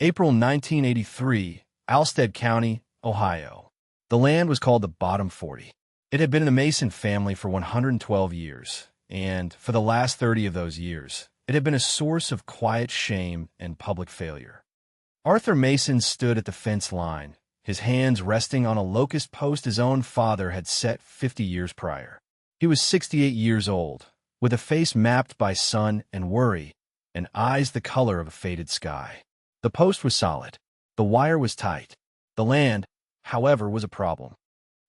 April 1983, Alstead County, Ohio. The land was called the Bottom 40. It had been in the Mason family for 112 years, and for the last 30 of those years, it had been a source of quiet shame and public failure. Arthur Mason stood at the fence line, his hands resting on a locust post his own father had set 50 years prior. He was 68 years old, with a face mapped by sun and worry, and eyes the color of a faded sky. The post was solid. The wire was tight. The land, however, was a problem.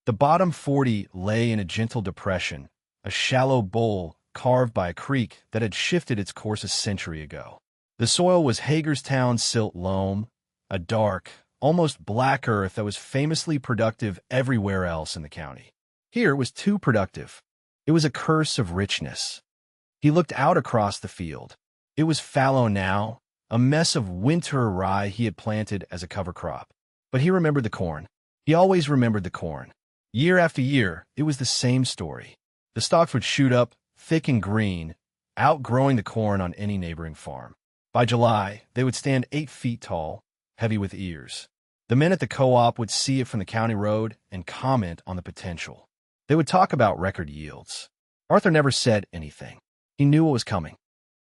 The Bottom 40 lay in a gentle depression, a shallow bowl carved by a creek that had shifted its course a century ago. The soil was Hagerstown silt loam, a dark, almost black earth that was famously productive everywhere else in the county. Here it was too productive. It was a curse of richness. He looked out across the field. It was fallow now, a mess of winter rye he had planted as a cover crop. But he remembered the corn. He always remembered the corn. Year after year, it was the same story. The stalks would shoot up, thick and green, outgrowing the corn on any neighboring farm. By July, they would stand 8 feet tall, heavy with ears. The men at the co-op would see it from the county road and comment on the potential. They would talk about record yields. Arthur never said anything. He knew what was coming.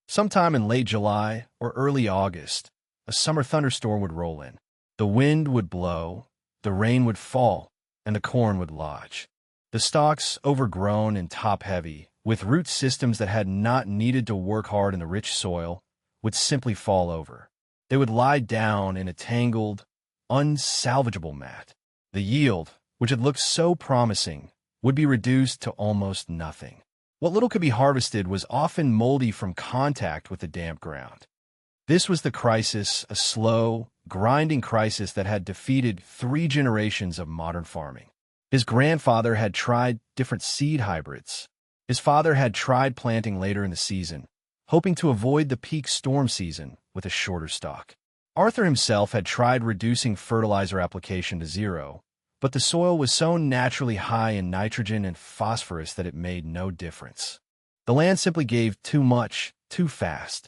Sometime in late July or early August, a summer thunderstorm would roll in. The wind would blow, the rain would fall, and the corn would lodge. The stalks, overgrown and top-heavy, with root systems that had not needed to work hard in the rich soil, would simply fall over. They would lie down in a tangled, unsalvageable mat. The yield, which had looked so promising, would be reduced to almost nothing. What little could be harvested was often moldy from contact with the damp ground. This was the crisis, a slow, grinding crisis that had defeated 3 generations of modern farming. His grandfather had tried different seed hybrids. His father had tried planting later in the season, hoping to avoid the peak storm season with a shorter stalk. Arthur himself had tried reducing fertilizer application to 0, but the soil was so naturally high in nitrogen and phosphorus that it made no difference. The land simply gave too much, too fast.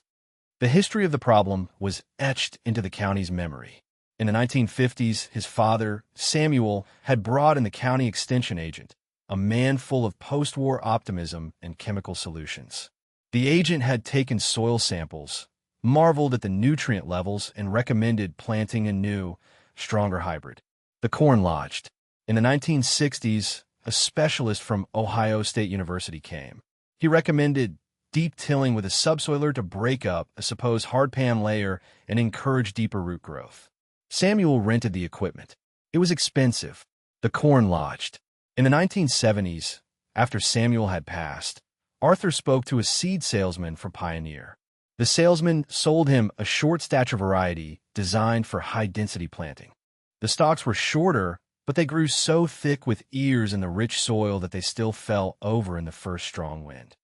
The history of the problem was etched into the county's memory. In the 1950s, his father, Samuel, had brought in the county extension agent, a man full of post-war optimism and chemical solutions. The agent had taken soil samples, marveled at the nutrient levels, and recommended planting a new, stronger hybrid. The corn lodged. In the 1960s, a specialist from Ohio State University came. He recommended deep tilling with a subsoiler to break up a supposed hardpan layer and encourage deeper root growth. Samuel rented the equipment. It was expensive. The corn lodged. In the 1970s, after Samuel had passed, Arthur spoke to a seed salesman from Pioneer. The salesman sold him a short-stature variety designed for high-density planting. The stalks were shorter, but they grew so thick with ears in the rich soil that they still fell over in the first strong wind.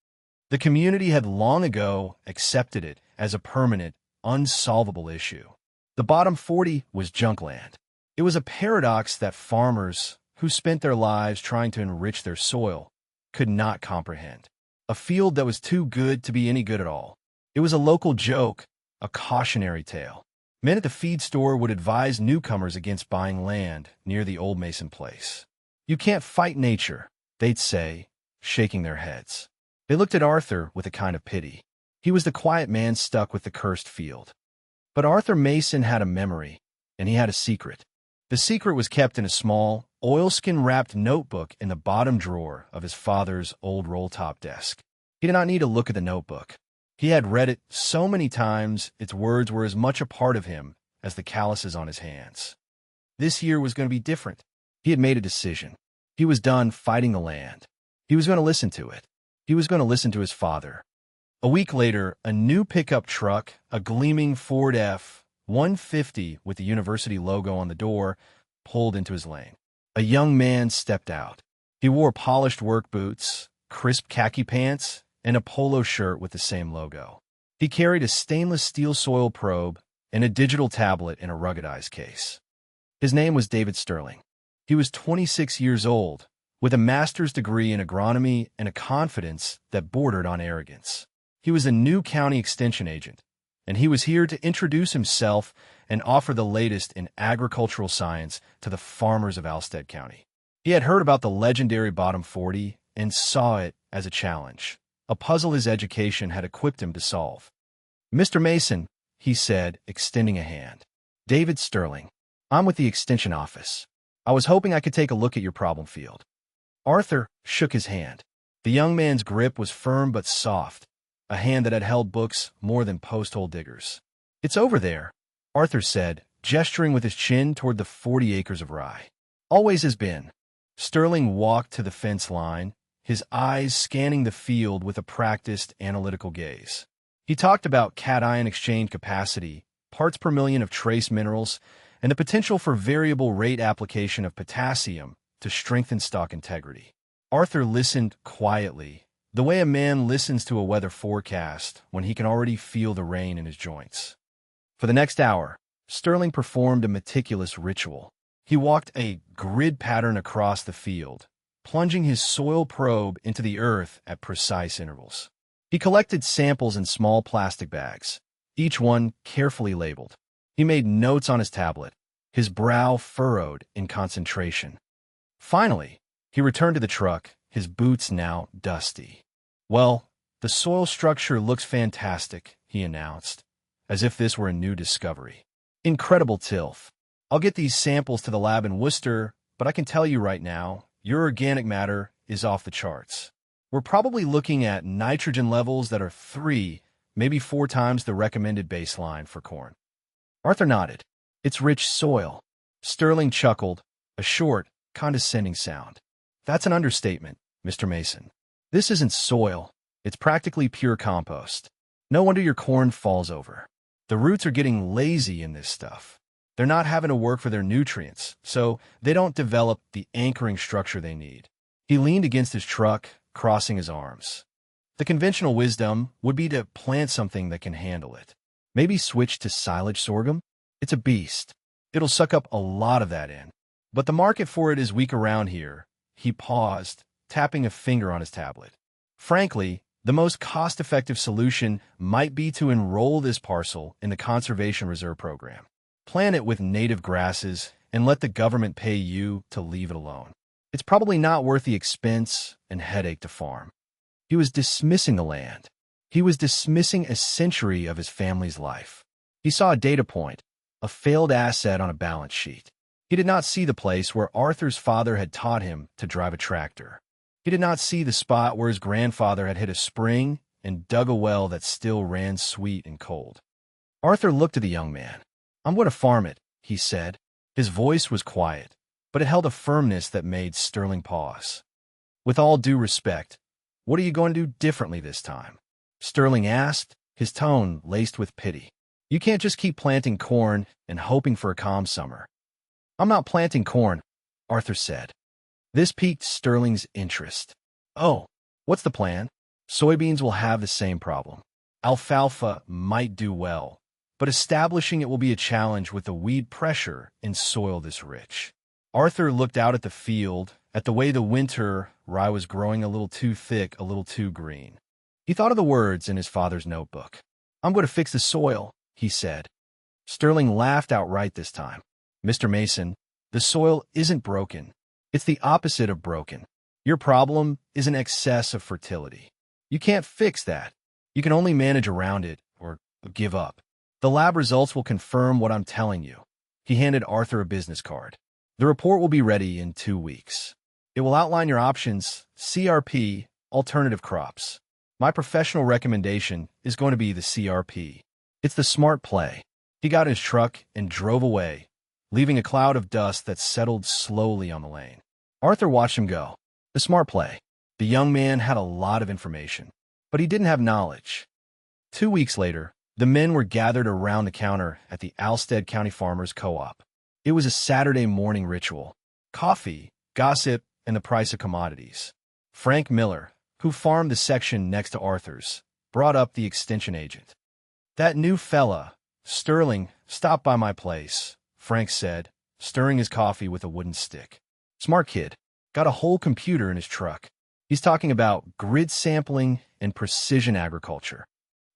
The community had long ago accepted it as a permanent, unsolvable issue. The Bottom 40 was junk land. It was a paradox that farmers, who spent their lives trying to enrich their soil, could not comprehend. A field that was too good to be any good at all. It was a local joke, a cautionary tale. Men at the feed store would advise newcomers against buying land near the old Mason place. "You can't fight nature," they'd say, shaking their heads. They looked at Arthur with a kind of pity. He was the quiet man stuck with the cursed field. But Arthur Mason had a memory, and he had a secret. The secret was kept in a small, oilskin-wrapped notebook in the bottom drawer of his father's old roll-top desk. He did not need to look at the notebook. He had read it so many times, its words were as much a part of him as the calluses on his hands. This year was going to be different. He had made a decision. He was done fighting the land. He was going to listen to it. He was going to listen to his father. A week later, a new pickup truck, a gleaming Ford F-150 with the university logo on the door, pulled into his lane. A young man stepped out. He wore polished work boots, crisp khaki pants, and a polo shirt with the same logo. He carried a stainless steel soil probe and a digital tablet in a ruggedized case. His name was David Sterling. He was 26 years old, with a master's degree in agronomy and a confidence that bordered on arrogance. He was a new county extension agent, and he was here to introduce himself and offer the latest in agricultural science to the farmers of Alstead County. He had heard about the legendary Bottom 40 and saw it as a challenge, a puzzle his education had equipped him to solve. "Mr. Mason," he said, extending a hand. "David Sterling. I'm with the Extension Office. I was hoping I could take a look at your problem field." Arthur shook his hand. The young man's grip was firm but soft, a hand that had held books more than post-hole diggers. "It's over there," Arthur said, gesturing with his chin toward the 40 acres of rye. "Always has been." Sterling walked to the fence line, his eyes scanning the field with a practiced, analytical gaze. He talked about cation exchange capacity, parts per million of trace minerals, and the potential for variable rate application of potassium to strengthen stalk integrity. Arthur listened quietly, the way a man listens to a weather forecast when he can already feel the rain in his joints. For the next hour, Sterling performed a meticulous ritual. He walked a grid pattern across the field, plunging his soil probe into the earth at precise intervals. He collected samples in small plastic bags, each one carefully labeled. He made notes on his tablet, his brow furrowed in concentration. Finally, he returned to the truck, his boots now dusty. "Well, the soil structure looks fantastic," he announced, as if this were a new discovery. "Incredible tilth. I'll get these samples to the lab in Worcester, but I can tell you right now, your organic matter is off the charts. We're probably looking at nitrogen levels that are 3, maybe 4 times the recommended baseline for corn." Arthur nodded. "It's rich soil." Sterling chuckled, a short, condescending sound. "That's an understatement, Mr. Mason. This isn't soil. It's practically pure compost. No wonder your corn falls over. The roots are getting lazy in this stuff. They're not having to work for their nutrients, so they don't develop the anchoring structure they need." He leaned against his truck, crossing his arms. "The conventional wisdom would be to plant something that can handle it. Maybe switch to silage sorghum? It's a beast. It'll suck up a lot of that in. But the market for it is weak around here." He paused, tapping a finger on his tablet. "Frankly, the most cost-effective solution might be to enroll this parcel in the Conservation Reserve Program. Plant it with native grasses and let the government pay you to leave it alone. It's probably not worth the expense and headache to farm." He was dismissing the land. He was dismissing a century of his family's life. He saw a data point, a failed asset on a balance sheet. He did not see the place where Arthur's father had taught him to drive a tractor. He did not see the spot where his grandfather had hit a spring and dug a well that still ran sweet and cold. Arthur looked at the young man. "I'm going to farm it," he said. His voice was quiet, but it held a firmness that made Sterling pause. "With all due respect, what are you going to do differently this time?" Sterling asked, his tone laced with pity. "You can't just keep planting corn and hoping for a calm summer." "I'm not planting corn," Arthur said. This piqued Sterling's interest. "Oh, what's the plan?" "Soybeans will have the same problem. Alfalfa might do well, but establishing it will be a challenge with the weed pressure in soil this rich." Arthur looked out at the field, at the way the winter rye was growing a little too thick, a little too green. He thought of the words in his father's notebook. "I'm going to fix the soil," he said. Sterling laughed outright this time. "Mr. Mason, the soil isn't broken. It's the opposite of broken. Your problem is an excess of fertility. You can't fix that. You can only manage around it or give up. The lab results will confirm what I'm telling you." He handed Arthur a business card. "The report will be ready in 2 weeks. It will outline your options, CRP, alternative crops. My professional recommendation is going to be the CRP. It's the smart play." He got in his truck and drove away, leaving a cloud of dust that settled slowly on the lane. Arthur watched him go. The smart play. The young man had a lot of information, but he didn't have knowledge. 2 weeks later, the men were gathered around the counter at the Alstead County Farmers Co-op. It was a Saturday morning ritual. Coffee, gossip, and the price of commodities. Frank Miller, who farmed the section next to Arthur's, brought up the extension agent. "That new fella, Sterling, stopped by my place," Frank said, stirring his coffee with a wooden stick. "Smart kid. Got a whole computer in his truck. He's talking about grid sampling and precision agriculture."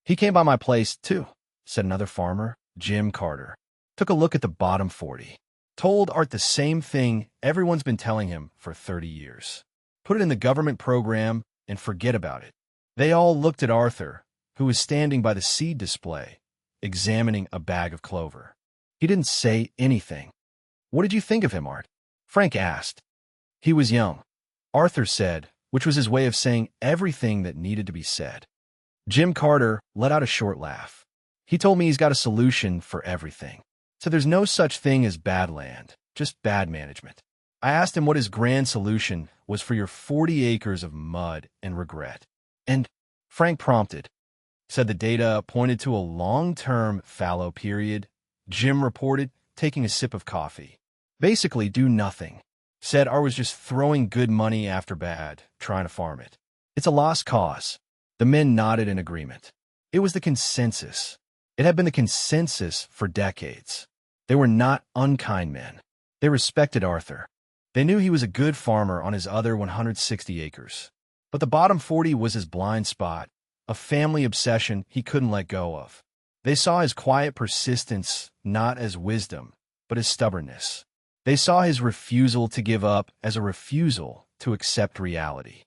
"He came by my place, too," said another farmer, Jim Carter. took a look at the bottom 40, told Art the same thing everyone's been telling him for 30 years. Put it in the government program and forget about it. They all looked at Arthur, who was standing by the seed display, examining a bag of clover. He didn't say anything. "What did you think of him, Art?" Frank asked. "He was young," Arthur said, which was his way of saying everything that needed to be said. Jim Carter let out a short laugh. "He told me he's got a solution for everything. So there's no such thing as bad land, just bad management. I asked him what his grand solution was for your 40 acres of mud and regret. And," Frank prompted, said the data pointed to a long-term fallow period. Jim reported, taking a sip of coffee. "Basically do nothing," said I was just throwing good money after bad, trying to farm it. "It's a lost cause." The men nodded in agreement. It was the consensus. It had been the consensus for decades. They were not unkind men. They respected Arthur. They knew he was a good farmer on his other 160 acres. But the bottom 40 was his blind spot, a family obsession he couldn't let go of. They saw his quiet persistence not as wisdom, but as stubbornness. They saw his refusal to give up as a refusal to accept reality.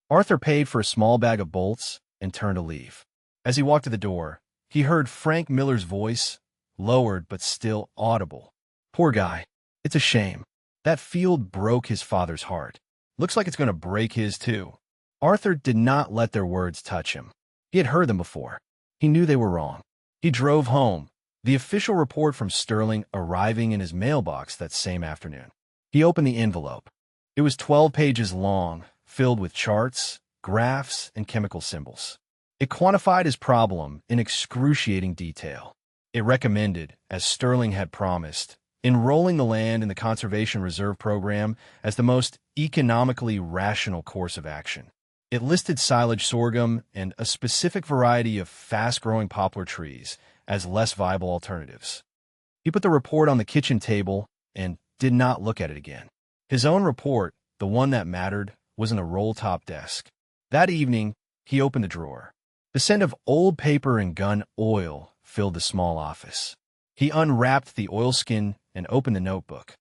Arthur paid for a small bag of bolts and turned to leave. As he walked to the door, he heard Frank Miller's voice, lowered but still audible. "Poor guy. It's a shame. That field broke his father's heart. Looks like it's going to break his too." Arthur did not let their words touch him. He had heard them before. He knew they were wrong. He drove home, the official report from Sterling arriving in his mailbox that same afternoon. He opened the envelope. It was 12 pages long, filled with charts, graphs, and chemical symbols. It quantified his problem in excruciating detail. It recommended, as Sterling had promised, enrolling the land in the Conservation Reserve Program as the most economically rational course of action. It listed silage sorghum and a specific variety of fast-growing poplar trees as less viable alternatives. He put the report on the kitchen table and did not look at it again. His own report, the one that mattered, was in a roll-top desk. That evening, he opened the drawer. The scent of old paper and gun oil filled the small office. He unwrapped the oilskin and opened the notebook.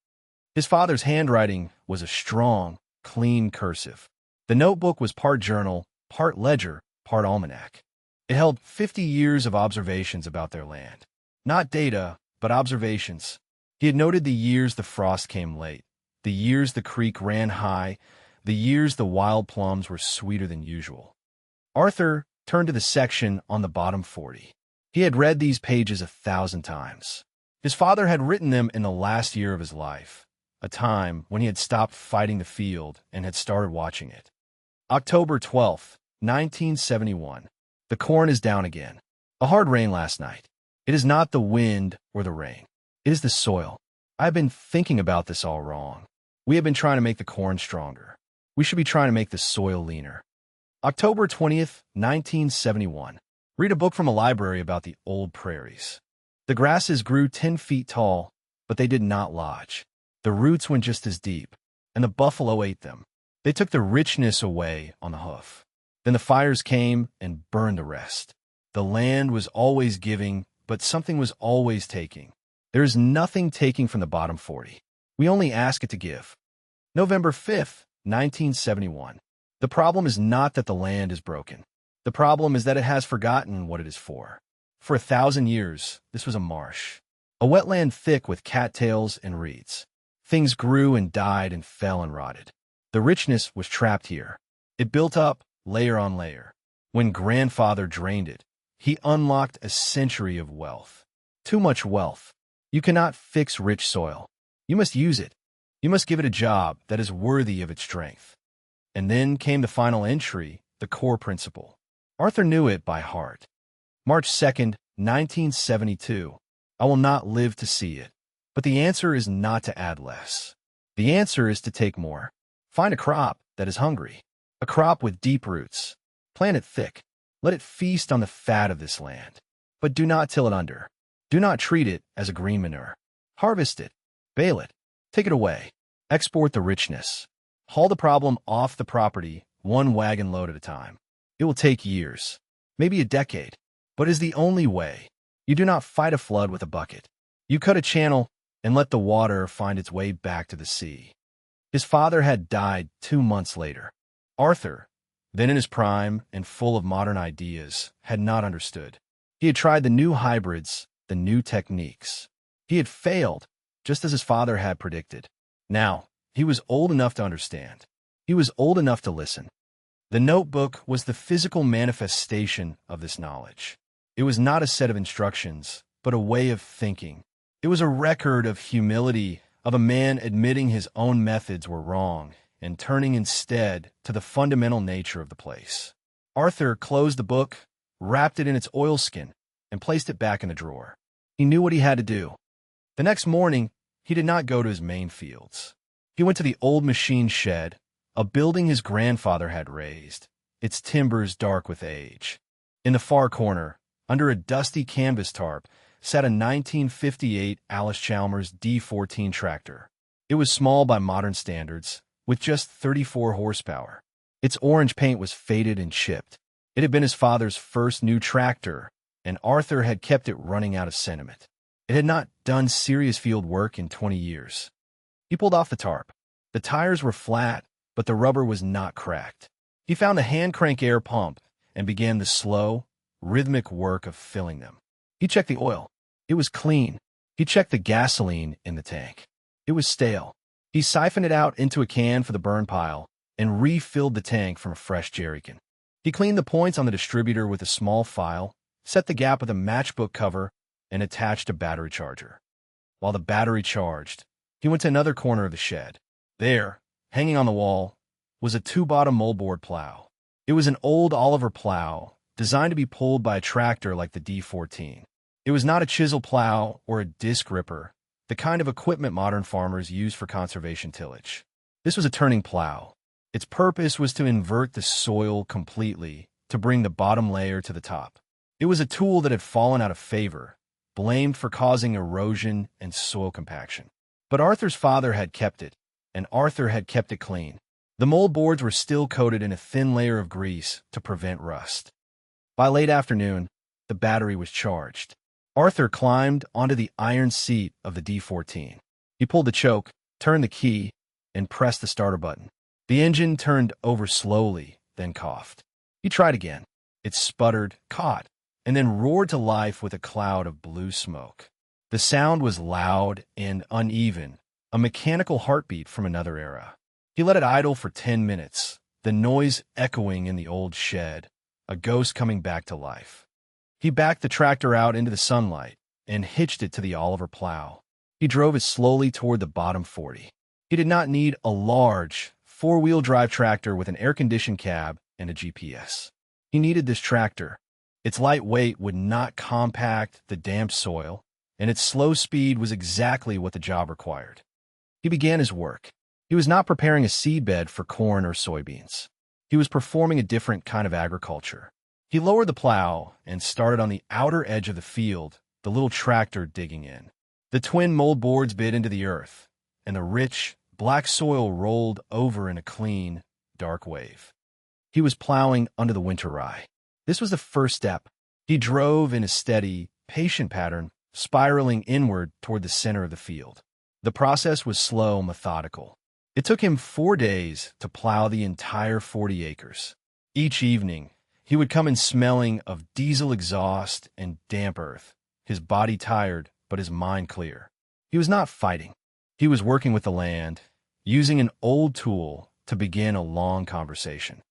His father's handwriting was a strong, clean cursive. The notebook was part journal, part ledger, part almanac. It held 50 years of observations about their land. Not data, but observations. He had noted the years the frost came late, the years the creek ran high, the years the wild plums were sweeter than usual. Arthur turned to the section on the bottom 40. He had read these pages 1,000 times. His father had written them in the last year of his life, a time when he had stopped fighting the field and had started watching it. October 12th, 1971. The corn is down again. A hard rain last night. It is not the wind or the rain. It is the soil. I have been thinking about this all wrong. We have been trying to make the corn stronger. We should be trying to make the soil leaner. October 20th, 1971. Read a book from a library about the old prairies. The grasses grew 10 feet tall, but they did not lodge. The roots went just as deep, and the buffalo ate them. They took the richness away on the hoof. Then the fires came and burned the rest. The land was always giving, but something was always taking. There is nothing taking from the bottom 40. We only ask it to give. November 5th, 1971. The problem is not that the land is broken. The problem is that it has forgotten what it is for. For 1,000 years, this was a marsh, a wetland thick with cattails and reeds. Things grew and died and fell and rotted. The richness was trapped here. It built up layer on layer. When grandfather drained it, he unlocked a century of wealth. Too much wealth. You cannot fix rich soil. You must use it. You must give it a job that is worthy of its strength. And then came the final entry, the core principle. Arthur knew it by heart. March 2nd, 1972. I will not live to see it. But the answer is not to add less. The answer is to take more. Find a crop that is hungry, a crop with deep roots. Plant it thick. Let it feast on the fat of this land. But do not till it under. Do not treat it as a green manure. Harvest it. Bale it. Take it away. Export the richness. Haul the problem off the property, one wagon load at a time. It will take years, maybe a decade, but is the only way. You do not fight a flood with a bucket. You cut a channel and let the water find its way back to the sea. His father had died 2 months later. Arthur, then in his prime and full of modern ideas, had not understood. He had tried the new hybrids, the new techniques. He had failed, just as his father had predicted. Now, he was old enough to understand. He was old enough to listen. The notebook was the physical manifestation of this knowledge. It was not a set of instructions, but a way of thinking. It was a record of humility, of a man admitting his own methods were wrong and turning instead to the fundamental nature of the place. Arthur closed the book, wrapped it in its oilskin, and placed it back in the drawer. He knew what he had to do. The next morning, he did not go to his main fields. He went to the old machine shed, a building his grandfather had raised, its timbers dark with age. In the far corner, under a dusty canvas tarp, sat a 1958 Allis-Chalmers D14 tractor. It was small by modern standards, with just 34 horsepower. Its orange paint was faded and chipped. It had been his father's first new tractor, and Arthur had kept it running out of sentiment. It had not done serious field work in 20 years. He pulled off the tarp. The tires were flat, but the rubber was not cracked. He found a hand-crank air pump and began the slow, rhythmic work of filling them. He checked the oil. It was clean. He checked the gasoline in the tank. It was stale. He siphoned it out into a can for the burn pile and refilled the tank from a fresh jerrycan. He cleaned the points on the distributor with a small file, set the gap with a matchbook cover, and attached a battery charger. While the battery charged, he went to another corner of the shed. There, hanging on the wall, was a two-bottom moldboard plow. It was an old Oliver plow, designed to be pulled by a tractor like the D14. It was not a chisel plow or a disc ripper, the kind of equipment modern farmers use for conservation tillage. This was a turning plow. Its purpose was to invert the soil completely, to bring the bottom layer to the top. It was a tool that had fallen out of favor, blamed for causing erosion and soil compaction. But Arthur's father had kept it, and Arthur had kept it clean. The mold boards were still coated in a thin layer of grease to prevent rust. By late afternoon, the battery was charged. Arthur climbed onto the iron seat of the D14. He pulled the choke, turned the key, and pressed the starter button. The engine turned over slowly, then coughed. He tried again. It sputtered, caught, and then roared to life with a cloud of blue smoke. The sound was loud and uneven, a mechanical heartbeat from another era. He let it idle for 10 minutes, the noise echoing in the old shed, a ghost coming back to life. He backed the tractor out into the sunlight and hitched it to the Oliver plow. He drove it slowly toward the bottom 40. He did not need a large, four-wheel drive tractor with an air-conditioned cab and a GPS. He needed this tractor. Its light weight would not compact the damp soil, and its slow speed was exactly what the job required. He began his work. He was not preparing a seedbed for corn or soybeans. He was performing a different kind of agriculture. He lowered the plow and started on the outer edge of the field, the little tractor digging in. The twin mold boards bit into the earth, and the rich, black soil rolled over in a clean, dark wave. He was plowing under the winter rye. This was the first step. He drove in a steady, patient pattern, spiraling inward toward the center of the field. The process was slow, methodical. It took him 4 days to plow the entire 40 acres. Each evening, he would come in smelling of diesel exhaust and damp earth, his body tired but his mind clear. He was not fighting. He was working with the land, using an old tool to begin a long conversation.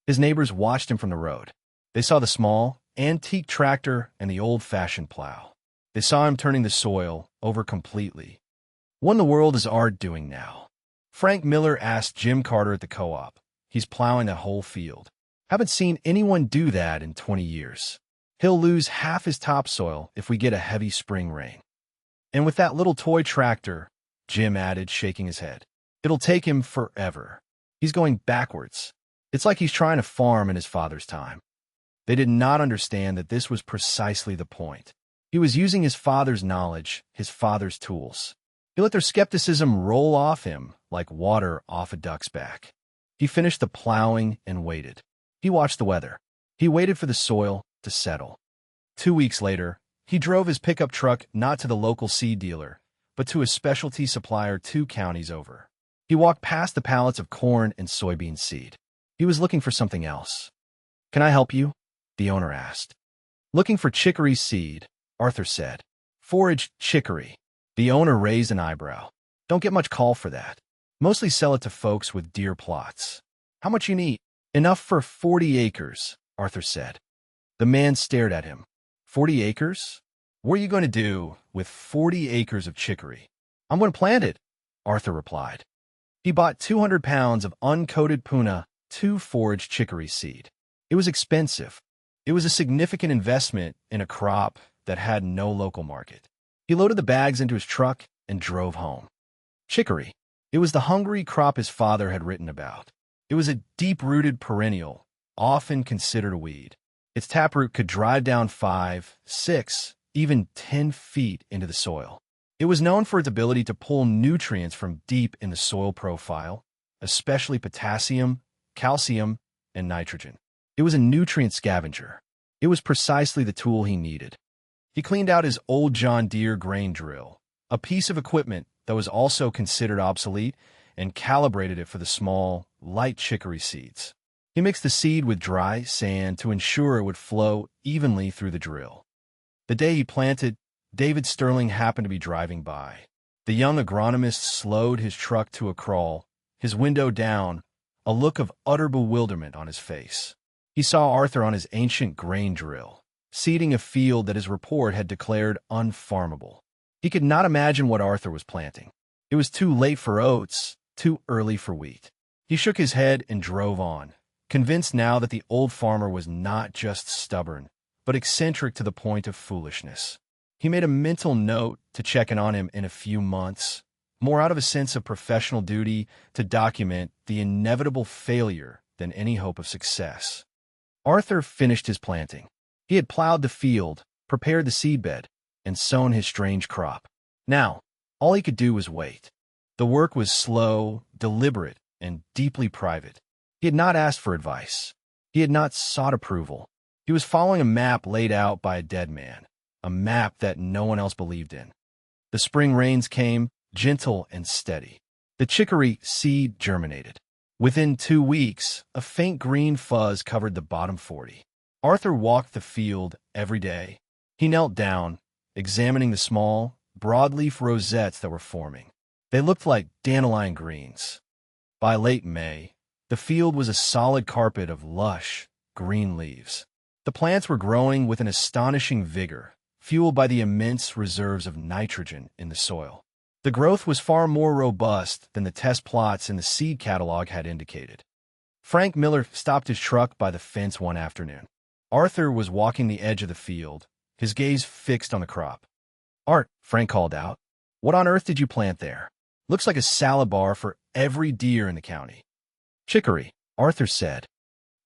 His neighbors watched him from the road. They saw the small, antique tractor and the old-fashioned plow. They saw him turning the soil over completely. What in the world is Art doing now? Frank Miller asked Jim Carter at the co-op. He's plowing that whole field. Haven't seen anyone do that in 20 years. He'll lose half his topsoil if we get a heavy spring rain. And with that little toy tractor, Jim added, shaking his head, it'll take him forever. He's going backwards. It's like he's trying to farm in his father's time. They did not understand that this was precisely the point. He was using his father's knowledge, his father's tools. He let their skepticism roll off him like water off a duck's back. He finished the plowing and waited. He watched the weather. He waited for the soil to settle. 2 weeks later, He drove his pickup truck not to the local seed dealer, but to a specialty supplier 2 counties over. He walked past the pallets of corn and soybean seed. He was looking for something else. "Can I help you?" the owner asked. "Looking for chicory seed," Arthur said. "Foraged chicory." The owner raised an eyebrow. "Don't get much call for that. Mostly sell it to folks with deer plots." "How much you need?" "Enough for 40 acres, Arthur said. The man stared at him. 40 acres? What are you going to do with 40 acres of chicory?" "I'm going to plant it," Arthur replied. He bought 200 pounds of uncoated Puna 2 foraged chicory seed. It was expensive. It was a significant investment in a crop that had no local market. He loaded the bags into his truck and drove home. Chicory. It was the hungry crop his father had written about. It was a deep-rooted perennial, often considered a weed. Its taproot could drive down 5, 6, even 10 feet into the soil. It was known for its ability to pull nutrients from deep in the soil profile, especially potassium, calcium, and nitrogen. It was a nutrient scavenger. It was precisely the tool he needed. He cleaned out his old John Deere grain drill, a piece of equipment that was also considered obsolete, and calibrated it for the small, light chicory seeds. He mixed the seed with dry sand to ensure it would flow evenly through the drill. The day he planted, David Sterling happened to be driving by. The young agronomist slowed his truck to a crawl, his window down, a look of utter bewilderment on his face. He saw Arthur on his ancient grain drill, seeding a field that his report had declared unfarmable. He could not imagine what Arthur was planting. It was too late for oats, too early for wheat. He shook his head and drove on, convinced now that the old farmer was not just stubborn, but eccentric to the point of foolishness. He made a mental note to check in on him in a few months, more out of a sense of professional duty to document the inevitable failure than any hope of success. Arthur finished his planting. He had plowed the field, prepared the seedbed, and sown his strange crop. Now, all he could do was wait. The work was slow, deliberate, and deeply private. He had not asked for advice. He had not sought approval. He was following a map laid out by a dead man, a map that no one else believed in. The spring rains came, gentle and steady. The chicory seed germinated. Within 2 weeks, a faint green fuzz covered the bottom 40. Arthur walked the field every day. He knelt down, examining the small, broadleaf rosettes that were forming. They looked like dandelion greens. By late May, the field was a solid carpet of lush, green leaves. The plants were growing with an astonishing vigor, fueled by the immense reserves of nitrogen in the soil. The growth was far more robust than the test plots in the seed catalog had indicated. Frank Miller stopped his truck by the fence one afternoon. Arthur was walking the edge of the field, his gaze fixed on the crop. "Art," Frank called out, "what on earth did you plant there? Looks like a salad bar for every deer in the county." "Chicory," Arthur said.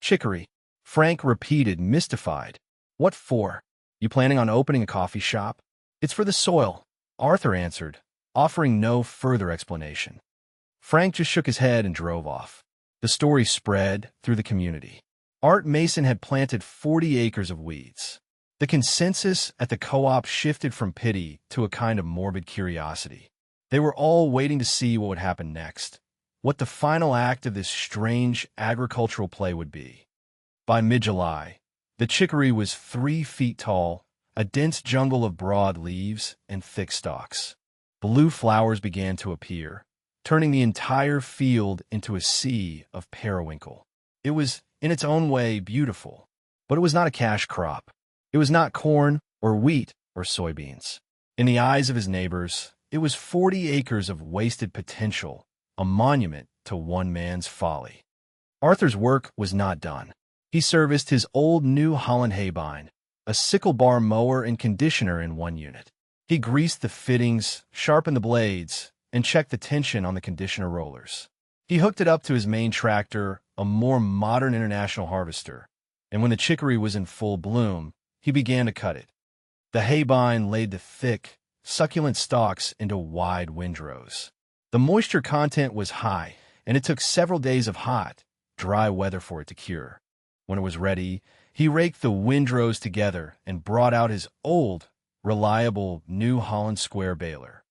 "Chicory," Frank repeated, mystified. "What for? You planning on opening a coffee shop?" "It's for the soil," Arthur answered, offering no further explanation. Frank just shook his head and drove off. The story spread through the community. Art Mason had planted 40 acres of weeds. The consensus at the co-op shifted from pity to a kind of morbid curiosity. They were all waiting to see what would happen next, what the final act of this strange agricultural play would be. By mid-July, the chicory was 3 feet tall, a dense jungle of broad leaves and thick stalks. Blue flowers began to appear, turning the entire field into a sea of periwinkle. It was, in its own way, beautiful, but it was not a cash crop. It was not corn or wheat or soybeans. In the eyes of his neighbors, it was 40 acres of wasted potential, a monument to one man's folly. Arthur's work was not done. He serviced his old New Holland Haybine, a sickle bar mower and conditioner in one unit. He greased the fittings, sharpened the blades, and checked the tension on the conditioner rollers. He hooked it up to his main tractor, a more modern International harvester, and when the chicory was in full bloom, he began to cut it. The haybine laid the thick, succulent stalks into wide windrows. The moisture content was high, and it took several days of hot, dry weather for it to cure. When it was ready, he raked the windrows together and brought out his old, reliable New Holland Square baler.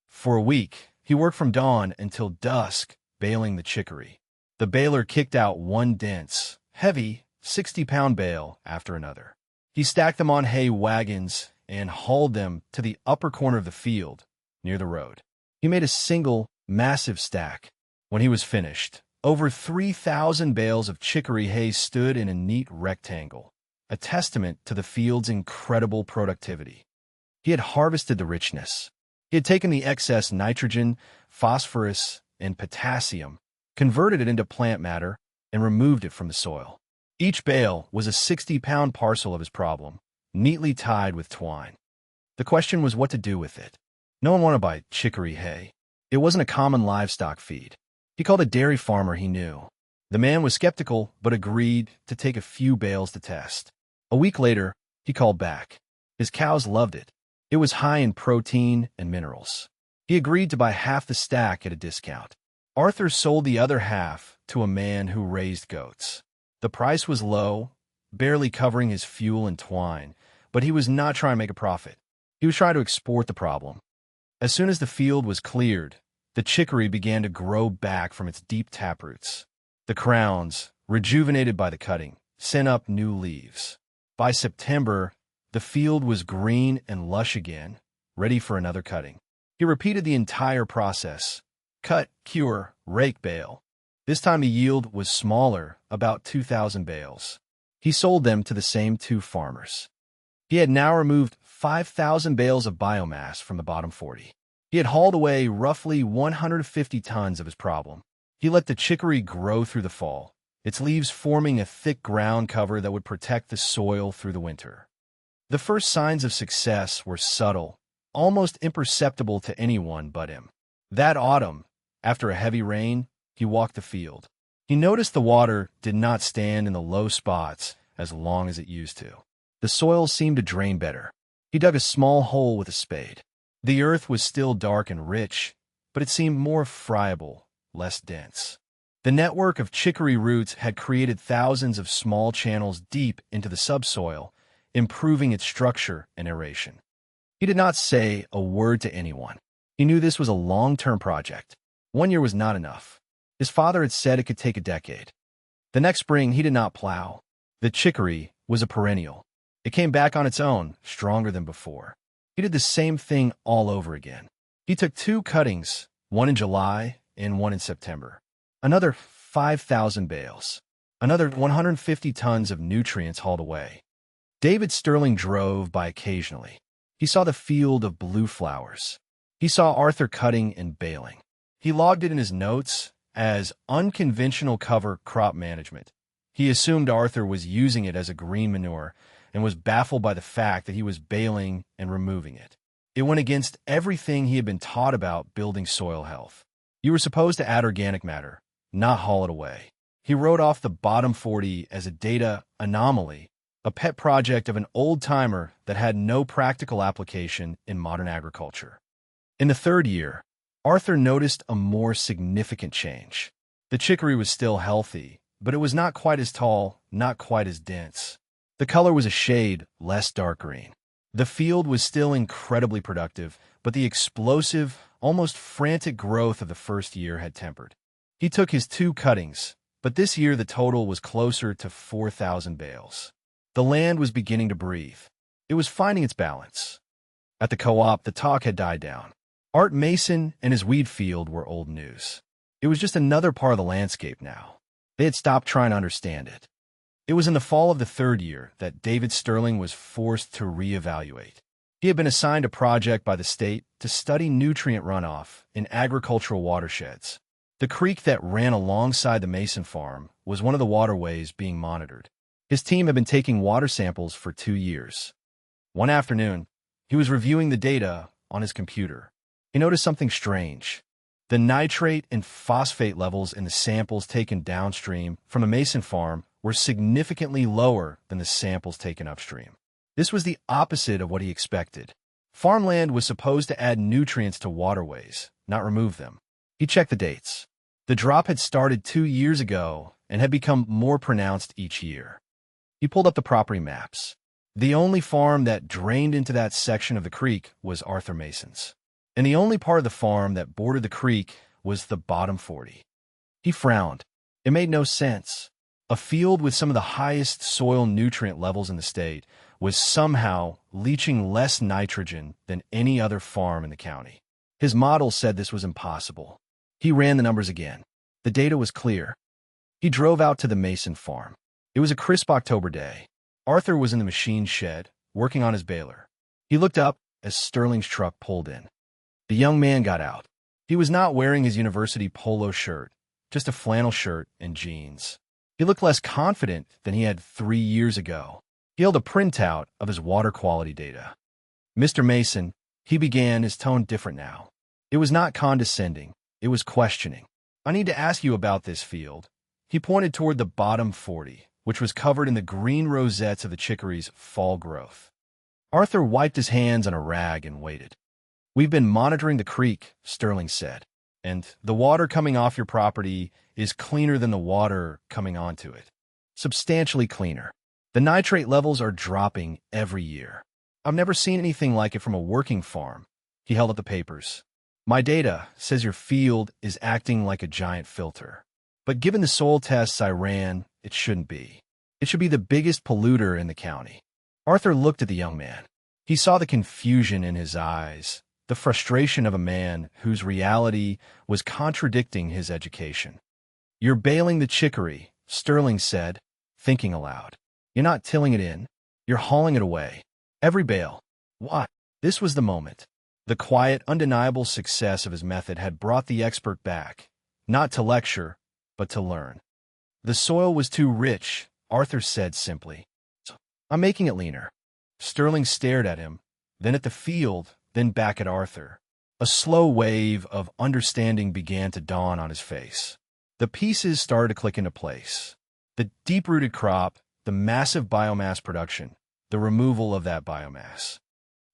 For a week, he worked from dawn until dusk, baling the chicory. The baler kicked out one dense, heavy, 60-pound bale after another. He stacked them on hay wagons and hauled them to the upper corner of the field, near the road. He made a single, massive stack. When he was finished, over 3,000 bales of chicory hay stood in a neat rectangle, a testament to the field's incredible productivity. He had harvested the richness. He had taken the excess nitrogen, phosphorus, and potassium, converted it into plant matter, and removed it from the soil. Each bale was a 60-pound parcel of his problem, neatly tied with twine. The question was what to do with it. No one wanted to buy chicory hay. It wasn't a common livestock feed. He called a dairy farmer he knew. The man was skeptical, but agreed to take a few bales to test. A week later, he called back. His cows loved it. It was high in protein and minerals. He agreed to buy half the stack at a discount. Arthur sold the other half to a man who raised goats. The price was low, barely covering his fuel and twine, but he was not trying to make a profit. He was trying to export the problem. As soon as the field was cleared, the chicory began to grow back from its deep taproots. The crowns, rejuvenated by the cutting, sent up new leaves. By September, the field was green and lush again, ready for another cutting. He repeated the entire process: cut, cure, rake, bale. This time the yield was smaller, about 2,000 bales. He sold them to the same two farmers. He had now removed 5,000 bales of biomass from the bottom 40. He had hauled away roughly 150 tons of his problem. He let the chicory grow through the fall, its leaves forming a thick ground cover that would protect the soil through the winter. The first signs of success were subtle, almost imperceptible to anyone but him. That autumn, after a heavy rain, he walked the field. He noticed the water did not stand in the low spots as long as it used to. The soil seemed to drain better. He dug a small hole with a spade. The earth was still dark and rich, but it seemed more friable, less dense. The network of chicory roots had created thousands of small channels deep into the subsoil, improving its structure and aeration. He did not say a word to anyone. He knew this was a long-term project. 1 year was not enough. His father had said it could take a decade. The next spring, he did not plow. The chicory was a perennial. It came back on its own, stronger than before. He did the same thing all over again. He took 2 cuttings, one in July and one in September. Another 5,000 bales. Another 150 tons of nutrients hauled away. David Sterling drove by occasionally. He saw the field of blue flowers. He saw Arthur cutting and baling. He logged it in his notes as unconventional cover crop management. He assumed Arthur was using it as a green manure and was baffled by the fact that he was baling and removing it. It went against everything he had been taught about building soil health. You were supposed to add organic matter, not haul it away. He wrote off the bottom 40 as a data anomaly, a pet project of an old-timer that had no practical application in modern agriculture. In the 3rd year, Arthur noticed a more significant change. The chicory was still healthy, but it was not quite as tall, not quite as dense. The color was a shade less dark green. The field was still incredibly productive, but the explosive, almost frantic growth of the first year had tempered. He took his 2 cuttings, but this year the total was closer to 4,000 bales. The land was beginning to breathe. It was finding its balance. At the co-op, the talk had died down. Art Mason and his weed field were old news. It was just another part of the landscape now. They had stopped trying to understand it. It was in the fall of the 3rd year that David Sterling was forced to reevaluate. He had been assigned a project by the state to study nutrient runoff in agricultural watersheds. The creek that ran alongside the Mason farm was one of the waterways being monitored. His team had been taking water samples for 2 years. One afternoon, he was reviewing the data on his computer. He noticed something strange. The nitrate and phosphate levels in the samples taken downstream from the Mason farm were significantly lower than the samples taken upstream. This was the opposite of what he expected. Farmland was supposed to add nutrients to waterways, not remove them. He checked the dates. The drop had started 2 years ago and had become more pronounced each year. He pulled up the property maps. The only farm that drained into that section of the creek was Arthur Mason's. And the only part of the farm that bordered the creek was the bottom 40. He frowned. It made no sense. A field with some of the highest soil nutrient levels in the state was somehow leaching less nitrogen than any other farm in the county. His model said this was impossible. He ran the numbers again. The data was clear. He drove out to the Mason farm. It was a crisp October day. Arthur was in the machine shed, working on his baler. He looked up as Sterling's truck pulled in. The young man got out. He was not wearing his university polo shirt, just a flannel shirt and jeans. He looked less confident than he had 3 years ago. He held a printout of his water quality data. "Mr. Mason," he began, his tone different now. It was not condescending. It was questioning. "I need to ask you about this field." He pointed toward the bottom 40, which was covered in the green rosettes of the chicory's fall growth. Arthur wiped his hands on a rag and waited. "We've been monitoring the creek," Sterling said, "and the water coming off your property is cleaner than the water coming onto it. Substantially cleaner. The nitrate levels are dropping every year. I've never seen anything like it from a working farm." He held up the papers. "My data says your field is acting like a giant filter. But given the soil tests I ran, it shouldn't be. It should be the biggest polluter in the county." Arthur looked at the young man. He saw the confusion in his eyes, the frustration of a man whose reality was contradicting his education. "You're baling the chicory," Sterling said, thinking aloud. "You're not tilling it in. You're hauling it away. Every bale." What? This was the moment. The quiet, undeniable success of his method had brought the expert back, not to lecture, but to learn. "The soil was too rich," Arthur said simply. "I'm making it leaner." Sterling stared at him, then at the field, then back at Arthur. A slow wave of understanding began to dawn on his face. The pieces started to click into place. The deep-rooted crop, the massive biomass production, the removal of that biomass.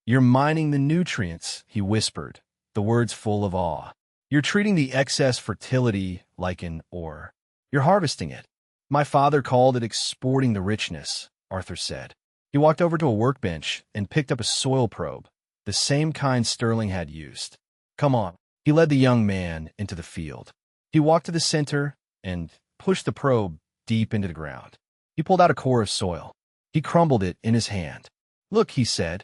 "You're mining the nutrients," he whispered, the words full of awe. "You're treating the excess fertility like an ore. You're harvesting it." "My father called it exporting the richness," Arthur said. He walked over to a workbench and picked up a soil probe, the same kind Sterling had used. "Come on." He led the young man into the field. He walked to the center and pushed the probe deep into the ground. He pulled out a core of soil. He crumbled it in his hand. "Look," he said.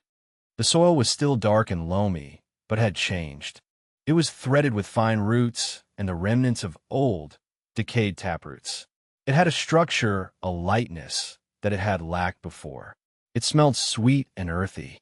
The soil was still dark and loamy, but had changed. It was threaded with fine roots and the remnants of old, decayed taproots. It had a structure, a lightness, that it had lacked before. It smelled sweet and earthy.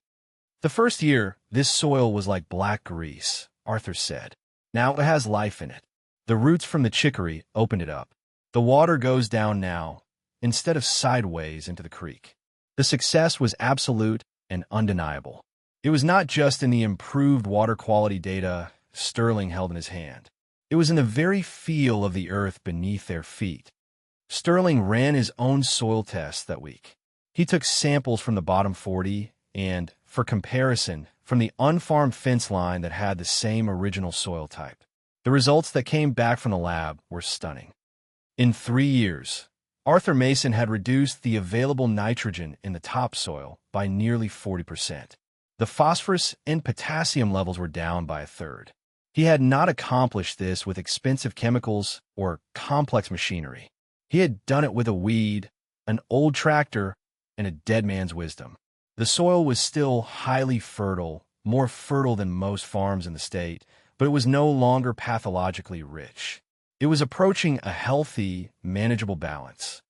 "The first year, this soil was like black grease," Arthur said. "Now it has life in it. The roots from the chicory opened it up. The water goes down now, instead of sideways into the creek." The success was absolute and undeniable. It was not just in the improved water quality data Sterling held in his hand. It was in the very feel of the earth beneath their feet. Sterling ran his own soil tests that week. He took samples from the bottom 40 and, for comparison, from the unfarmed fence line that had the same original soil type. The results that came back from the lab were stunning. In 3 years, Arthur Mason had reduced the available nitrogen in the topsoil by nearly 40%. The phosphorus and potassium levels were down by a third. He had not accomplished this with expensive chemicals or complex machinery. He had done it with a weed, an old tractor, and a dead man's wisdom. The soil was still highly fertile, more fertile than most farms in the state, but it was no longer pathologically rich. It was approaching a healthy, manageable balance.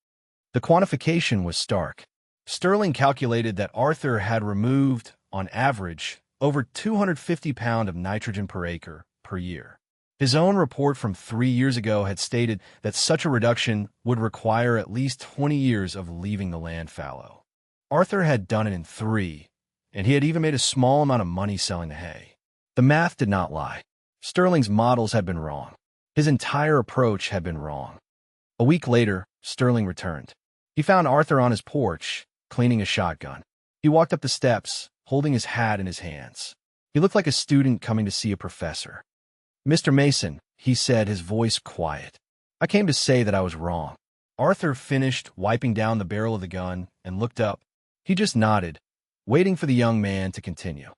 The quantification was stark. Sterling calculated that Arthur had removed, on average, over 250 pounds of nitrogen per acre per year. His own report from 3 years ago had stated that such a reduction would require at least 20 years of leaving the land fallow. Arthur had done it in 3, and he had even made a small amount of money selling the hay. The math did not lie. Sterling's models had been wrong. His entire approach had been wrong. A week later, Sterling returned. He found Arthur on his porch, cleaning a shotgun. He walked up the steps, holding his hat in his hands. He looked like a student coming to see a professor. "Mr. Mason," he said, his voice quiet, "I came to say that I was wrong." Arthur finished wiping down the barrel of the gun and looked up, He just nodded, waiting for the young man to continue.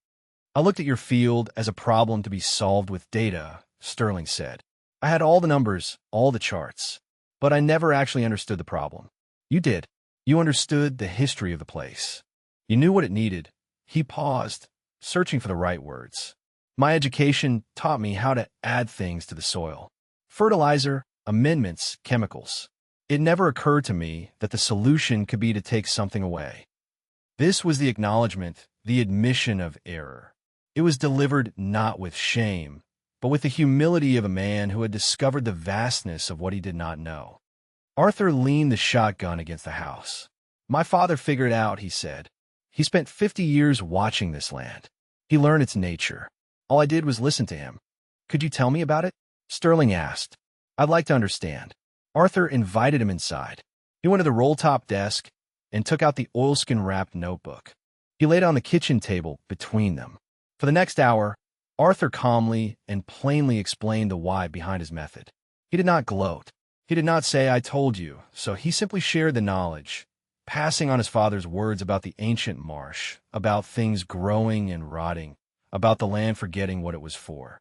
I looked at your field as a problem to be solved with data, Sterling said. I had all the numbers, all the charts, but I never actually understood the problem. You did. You understood the history of the place. You knew what it needed. He paused, searching for the right words. My education taught me how to add things to the soil. Fertilizer, amendments, chemicals. It never occurred to me that the solution could be to take something away. This was the acknowledgement, the admission of error. It was delivered not with shame, but with the humility of a man who had discovered the vastness of what he did not know. Arthur leaned the shotgun against the house. My father figured it out, he said. He spent 50 years watching this land. He learned its nature. All I did was listen to him. Could you tell me about it? Sterling asked. I'd like to understand. Arthur invited him inside. He went to the roll-top desk and took out the oilskin-wrapped notebook. He laid it on the kitchen table between them. For the next hour, Arthur calmly and plainly explained the why behind his method. He did not gloat. He did not say, I told you, so he simply shared the knowledge, passing on his father's words about the ancient marsh, about things growing and rotting, about the land forgetting what it was for.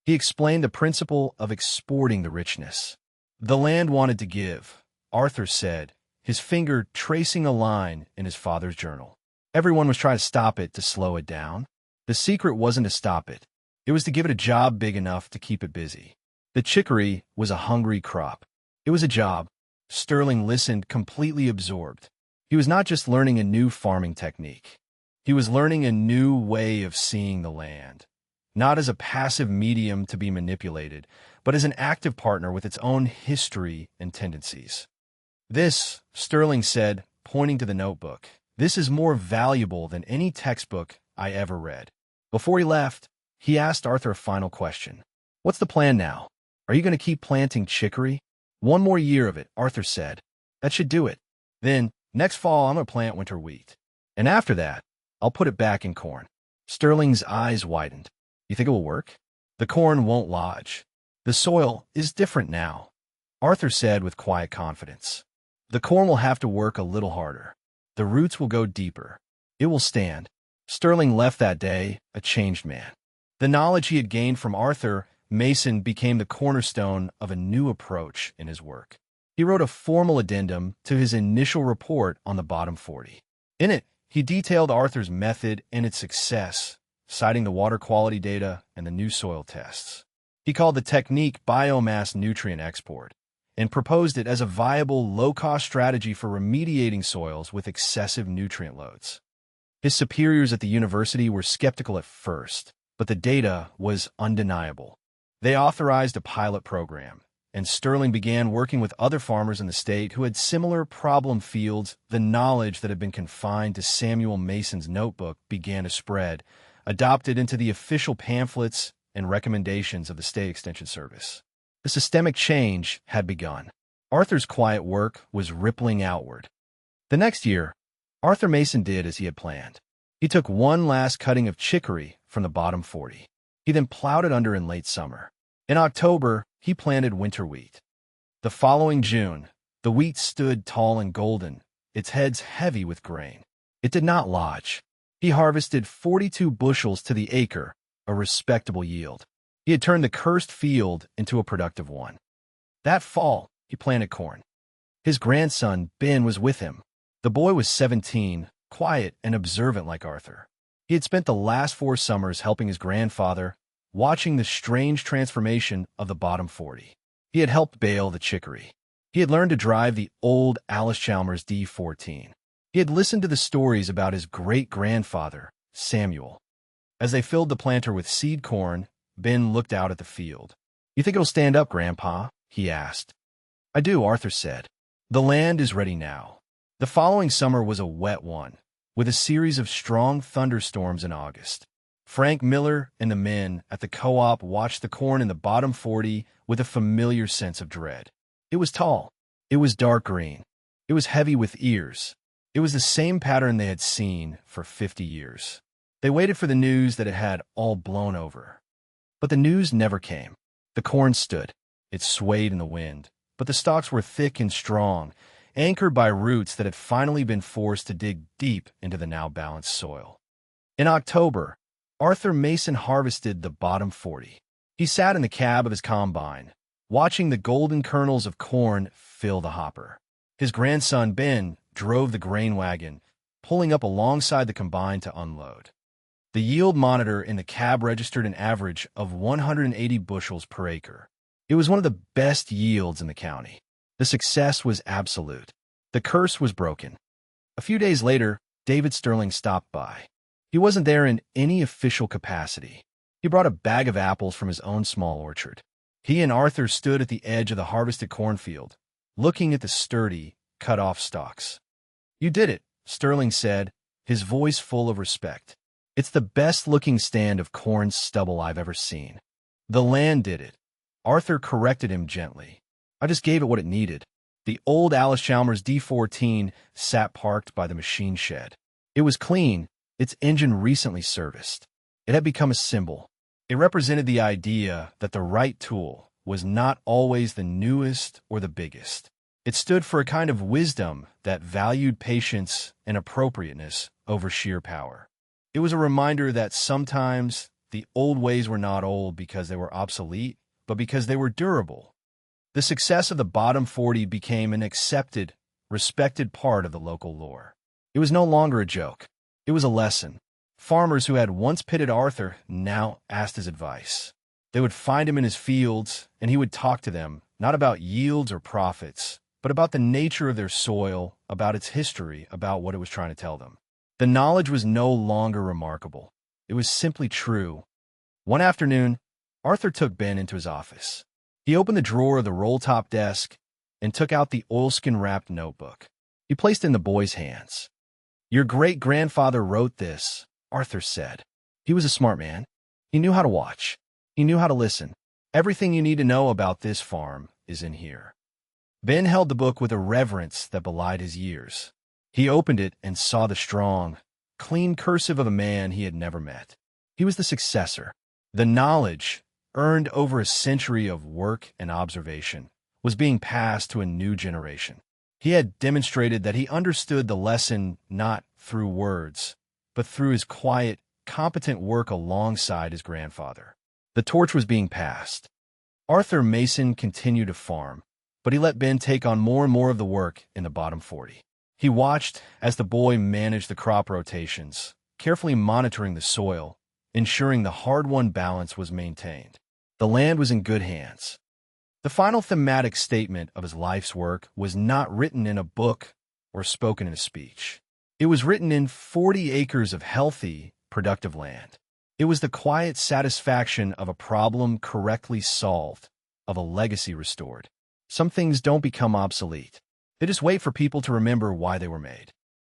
He explained the principle of exporting the richness. The land wanted to give, Arthur said, his finger tracing a line in his father's journal. Everyone was trying to stop it, to slow it down. The secret wasn't to stop it. It was to give it a job big enough to keep it busy. The chicory was a hungry crop. It was a job. Sterling listened, completely absorbed. He was not just learning a new farming technique. He was learning a new way of seeing the land, not as a passive medium to be manipulated, but as an active partner with its own history and tendencies. This, Sterling said, pointing to the notebook, this is more valuable than any textbook I ever read. Before he left, he asked Arthur a final question. What's the plan now? Are you going to keep planting chicory? 1 more year of it, Arthur said. That should do it. Then, next fall, I'm going to plant winter wheat. And after that, I'll put it back in corn. Sterling's eyes widened. You think it will work? The corn won't lodge. The soil is different now, Arthur said with quiet confidence. The corn will have to work a little harder. The roots will go deeper. It will stand. Sterling left that day a changed man. The knowledge he had gained from Arthur Mason became the cornerstone of a new approach in his work. He wrote a formal addendum to his initial report on the Bottom 40. In it, he detailed Arthur's method and its success, citing the water quality data and the new soil tests. He called the technique biomass nutrient export and proposed it as a viable, low-cost strategy for remediating soils with excessive nutrient loads. His superiors at the university were skeptical at first, but the data was undeniable. They authorized a pilot program, and Sterling began working with other farmers in the state who had similar problem fields. The knowledge that had been confined to Samuel Mason's notebook began to spread, adopted into the official pamphlets and recommendations of the State Extension Service. The systemic change had begun. Arthur's quiet work was rippling outward. The next year, Arthur Mason did as he had planned. He took one last cutting of chicory from the Bottom 40. He then plowed it under in late summer. In October, he planted winter wheat. The following June, the wheat stood tall and golden, its heads heavy with grain. It did not lodge. He harvested 42 bushels to the acre, a respectable yield. He had turned the cursed field into a productive one. That fall, he planted corn. His grandson, Ben, was with him. The boy was 17, quiet and observant like Arthur. He had spent the last 4 summers helping his grandfather, watching the strange transformation of the Bottom 40. He had helped bale the chicory. He had learned to drive the old Allis-Chalmers D14. He had listened to the stories about his great-grandfather, Samuel. As they filled the planter with seed corn, Ben looked out at the field. You think it'll stand up, Grandpa? He asked. I do, Arthur said. The land is ready now. The following summer was a wet one, with a series of strong thunderstorms in August. Frank Miller and the men at the co-op watched the corn in the Bottom 40 with a familiar sense of dread. It was tall. It was dark green. It was heavy with ears. It was the same pattern they had seen for 50 years. They waited for the news that it had all blown over. But the news never came. The corn stood. It swayed in the wind, but the stalks were thick and strong, anchored by roots that had finally been forced to dig deep into the now balanced soil. In October, Arthur Mason harvested the bottom 40. He sat in the cab of his combine, watching the golden kernels of corn fill the hopper. His grandson, Ben, drove the grain wagon, pulling up alongside the combine to unload. The yield monitor in the cab registered an average of 180 bushels per acre. It was one of the best yields in the county. The success was absolute. The curse was broken. A few days later, David Sterling stopped by. He wasn't there in any official capacity. He brought a bag of apples from his own small orchard. He and Arthur stood at the edge of the harvested cornfield, looking at the sturdy, cut-off stalks. "You did it," Sterling said, his voice full of respect. "It's the best-looking stand of corn stubble I've ever seen." "The land did it," Arthur corrected him gently. "I just gave it what it needed." The old Allis-Chalmers D14 sat parked by the machine shed. It was clean, its engine recently serviced. It had become a symbol. It represented the idea that the right tool was not always the newest or the biggest. It stood for a kind of wisdom that valued patience and appropriateness over sheer power. It was a reminder that sometimes the old ways were not old because they were obsolete, but because they were durable. The success of the bottom 40 became an accepted, respected part of the local lore. It was no longer a joke. It was a lesson. Farmers who had once pitted Arthur now asked his advice. They would find him in his fields, and he would talk to them, not about yields or profits, but about the nature of their soil, about its history, about what it was trying to tell them. The knowledge was no longer remarkable. It was simply true. One afternoon, Arthur took Ben into his office. He opened the drawer of the roll-top desk and took out the oilskin-wrapped notebook. He placed it in the boy's hands. "Your great-grandfather wrote this," Arthur said. "He was a smart man. He knew how to watch. He knew how to listen. Everything you need to know about this farm is in here." Ben held the book with a reverence that belied his years. He opened it and saw the strong, clean cursive of a man he had never met. He was the successor. The knowledge, earned over a century of work and observation, was being passed to a new generation. He had demonstrated that he understood the lesson not through words, but through his quiet, competent work alongside his grandfather. The torch was being passed. Arthur Mason continued to farm, but he let Ben take on more and more of the work in the bottom 40. He watched as the boy managed the crop rotations, carefully monitoring the soil, ensuring the hard-won balance was maintained. The land was in good hands. The final thematic statement of his life's work was not written in a book or spoken in a speech. It was written in 40 acres of healthy, productive land. It was the quiet satisfaction of a problem correctly solved, of a legacy restored. Some things don't become obsolete. They just wait for people to remember why they were made.